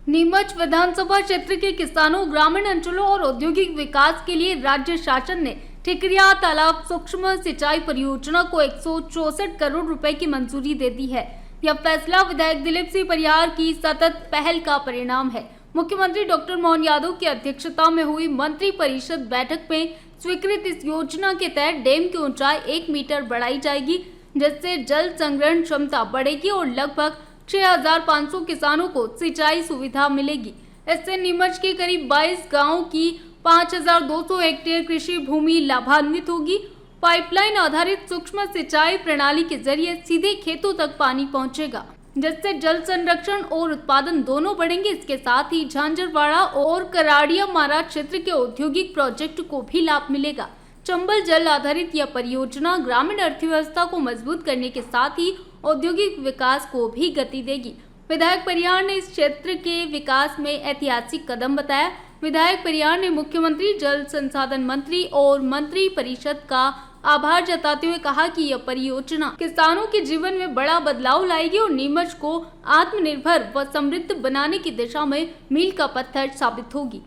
नीमच विधानसभा क्षेत्र के किसानों, ग्रामीण अंचलों और औद्योगिक विकास के लिए राज्य शासन ने ठिकरिया तालाब सूक्ष्म सिंचाई परियोजना को 164 करोड़ रुपए की मंजूरी दे दी है। यह फैसला विधायक दिलीप सिंह परिहार की सतत पहल का परिणाम है। मुख्यमंत्री डॉक्टर मोहन यादव की अध्यक्षता में हुई मंत्री परिषद बैठक में स्वीकृत इस योजना के तहत डैम की ऊंचाई 1 मीटर बढ़ाई जाएगी, जिससे जल संग्रहण क्षमता बढ़ेगी और लगभग 6,500 किसानों को सिंचाई सुविधा मिलेगी। इससे नीमच के करीब 22 गांवों की 5,200 हेक्टेयर कृषि भूमि लाभान्वित होगी। पाइपलाइन आधारित सूक्ष्म सिंचाई प्रणाली के जरिए सीधे खेतों तक पानी पहुंचेगा, जिससे जल संरक्षण और उत्पादन दोनों बढ़ेंगे। इसके साथ ही झांझरवाड़ा और कराड़िया मारा क्षेत्र के औद्योगिक प्रोजेक्ट को भी लाभ मिलेगा। चंबल जल आधारित यह परियोजना ग्रामीण अर्थव्यवस्था को मजबूत करने के साथ ही औद्योगिक विकास को भी गति देगी। विधायक परिहार ने इस क्षेत्र के विकास में ऐतिहासिक कदम बताया। विधायक परिहार ने मुख्यमंत्री, जल संसाधन मंत्री और मंत्री परिषद का आभार जताते हुए कहा कि यह परियोजना किसानों के जीवन में बड़ा बदलाव लाएगी और नीमच को आत्मनिर्भर व समृद्ध बनाने की दिशा में मील का पत्थर साबित होगी।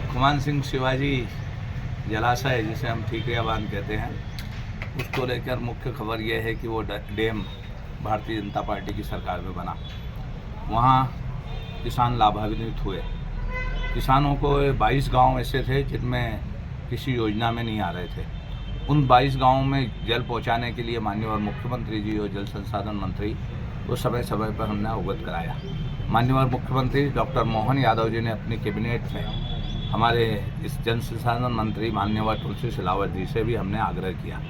खुमान सिंह शिवाजी जलाशय, जिसे हम ठिकरिया बांध कहते हैं, उसको लेकर मुख्य खबर यह है कि वो डैम भारतीय जनता पार्टी की सरकार में बना। वहाँ किसान लाभान्वित हुए। किसानों को 22 गांव ऐसे थे जिनमें किसी योजना में नहीं आ रहे थे। उन 22 गांवों में जल पहुंचाने के लिए माननीय मुख्यमंत्री जी और जल संसाधन मंत्री को समय समय पर हमने अवगत कराया। माननीय मुख्यमंत्री डॉक्टर मोहन यादव जी ने अपनी कैबिनेट में हमारे इस जल संसाधन मंत्री माननीय तुलसी सिलावट जी से भी हमने आग्रह किया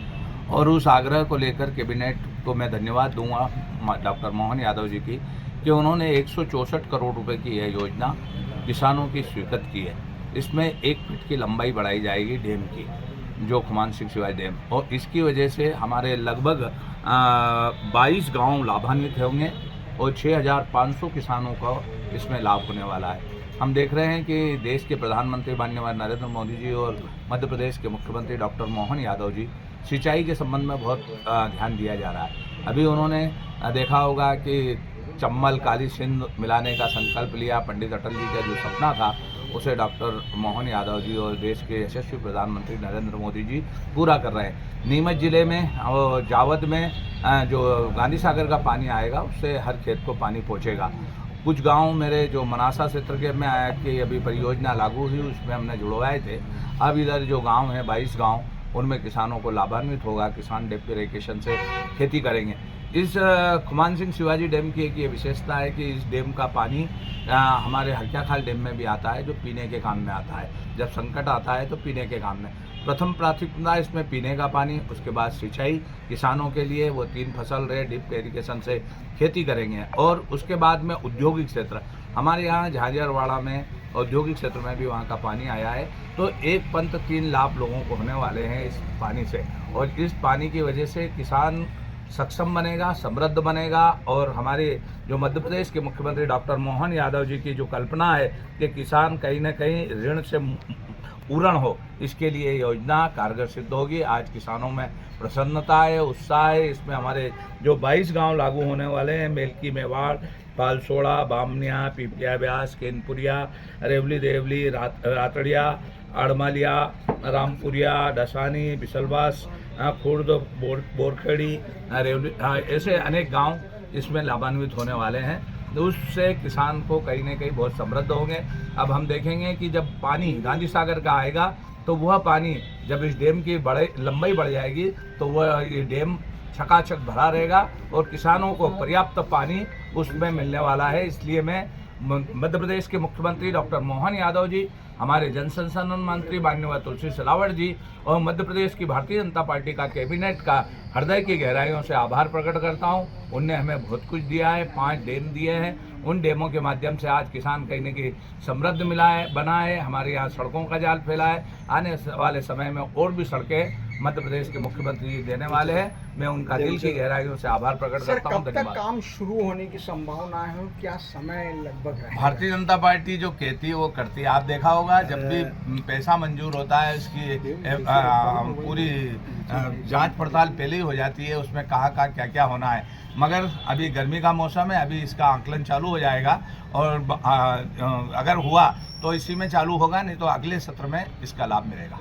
और उस आग्रह को लेकर कैबिनेट को मैं धन्यवाद दूंगा डॉक्टर मोहन यादव जी की कि उन्होंने 164 करोड़ रुपए की यह योजना किसानों की स्वीकृत की है। इसमें 1 फीट की लंबाई बढ़ाई जाएगी डैम की, जो खुमान सिंह शिवाजी डैम, और इसकी वजह से हमारे लगभग 22 गांव लाभान्वित होंगे और 6,500 किसानों का इसमें लाभ होने वाला है। हम देख रहे हैं कि देश के प्रधानमंत्री माननीय नरेंद्र मोदी जी और मध्य प्रदेश के मुख्यमंत्री डॉक्टर मोहन यादव जी सिंचाई के संबंध में बहुत ध्यान दिया जा रहा है। अभी उन्होंने देखा होगा कि चंबल काली सिंध मिलाने का संकल्प लिया। पंडित अटल जी का जो सपना था उसे डॉक्टर मोहन यादव जी और देश के यशस्वी प्रधानमंत्री नरेंद्र मोदी जी पूरा कर रहे हैं। नीमच जिले में और जावद में जो गांधी सागर का पानी आएगा उससे हर खेत को पानी पहुंचेगा। कुछ गांव मेरे जो मनासा क्षेत्र के में आया कि अभी परियोजना लागू हुई, उसमें हमने जुड़वाए थे। अब इधर जो गांव हैं 22 गांव, उनमें किसानों को लाभान्वित होगा। किसान ड्रिप इरिगेशन से खेती करेंगे। इस खुमान सिंह शिवाजी डैम की एक ये विशेषता है कि इस डैम का पानी हमारे हरक्याखाल डैम में भी आता है, जो पीने के काम में आता है। जब संकट आता है तो पीने के काम में प्रथम प्राथमिकता इसमें पीने का पानी, उसके बाद सिंचाई किसानों के लिए, वो 3 फसल रहे ड्रिप इरिगेशन से खेती करेंगे, और उसके बाद में औद्योगिक क्षेत्र हमारे यहाँ झांझरवाड़ा में औद्योगिक क्षेत्र में भी वहाँ का पानी आया है। तो एक पंथ 3 लाभ लोगों को होने वाले हैं इस पानी से, और इस पानी की वजह से किसान सक्षम बनेगा, समृद्ध बनेगा। और हमारे जो मध्य प्रदेश के मुख्यमंत्री डॉक्टर मोहन यादव जी की जो कल्पना है कि किसान कहीं ना कहीं ऋण से पूर्ण हो, इसके लिए योजना कारगर सिद्ध होगी। आज किसानों में प्रसन्नता है, उत्साह है। इसमें हमारे जो 22 गांव लागू होने वाले हैं, मेलकी, मेवाड़, पालसोड़ा, बामनिया, पिपलिया ब्यास, केनपुरिया, रेवली देवली, रातड़िया, आड़मालिया, रामपुरिया, डसानी, बिसलवास, खुर्द, बोरखेड़ी, रेवली, ऐसे अनेक गांव इसमें लाभान्वित होने वाले हैं। तो उससे किसान को कहीं ना कहीं बहुत समृद्ध होंगे। अब हम देखेंगे कि जब पानी गांधी सागर का आएगा तो वह पानी जब इस डैम की लंबाई बढ़ जाएगी तो वह ये डैम छकाछक भरा रहेगा और किसानों को पर्याप्त पानी उसमें मिलने वाला है। इसलिए मैं मध्य प्रदेश के मुख्यमंत्री डॉक्टर मोहन यादव जी, हमारे जन संसाधन मंत्री माननीय तुलसी सिलावट जी और मध्य प्रदेश की भारतीय जनता पार्टी का कैबिनेट का हृदय की गहराइयों से आभार प्रकट करता हूं। उनने हमें बहुत कुछ दिया है, 5 डैम दिए हैं। उन डैमों के माध्यम से आज किसान कहीं न कहीं समृद्ध मिला है, बना है। हमारे यहाँ सड़कों का जाल फैला है। आने वाले समय में और भी सड़कें मध्य प्रदेश के मुख्यमंत्री जी देने वाले हैं। मैं उनका दिल की गहराइयों से आभार प्रकट सर, करता हूँ। कब तक धन्यवाद। काम शुरू होने की संभावना है और क्या समय लगभग है? भारतीय जनता पार्टी जो कहती है वो करती है। आप देखा होगा जब भी पैसा मंजूर होता है इसकी पूरी जांच पड़ताल पहले ही हो जाती है, उसमें कहाँ क्या क्या होना है। मगर अभी गर्मी का मौसम है, अभी इसका आकलन चालू हो जाएगा और अगर हुआ तो इसी में चालू होगा, नहीं तो अगले सत्र में इसका लाभ मिलेगा।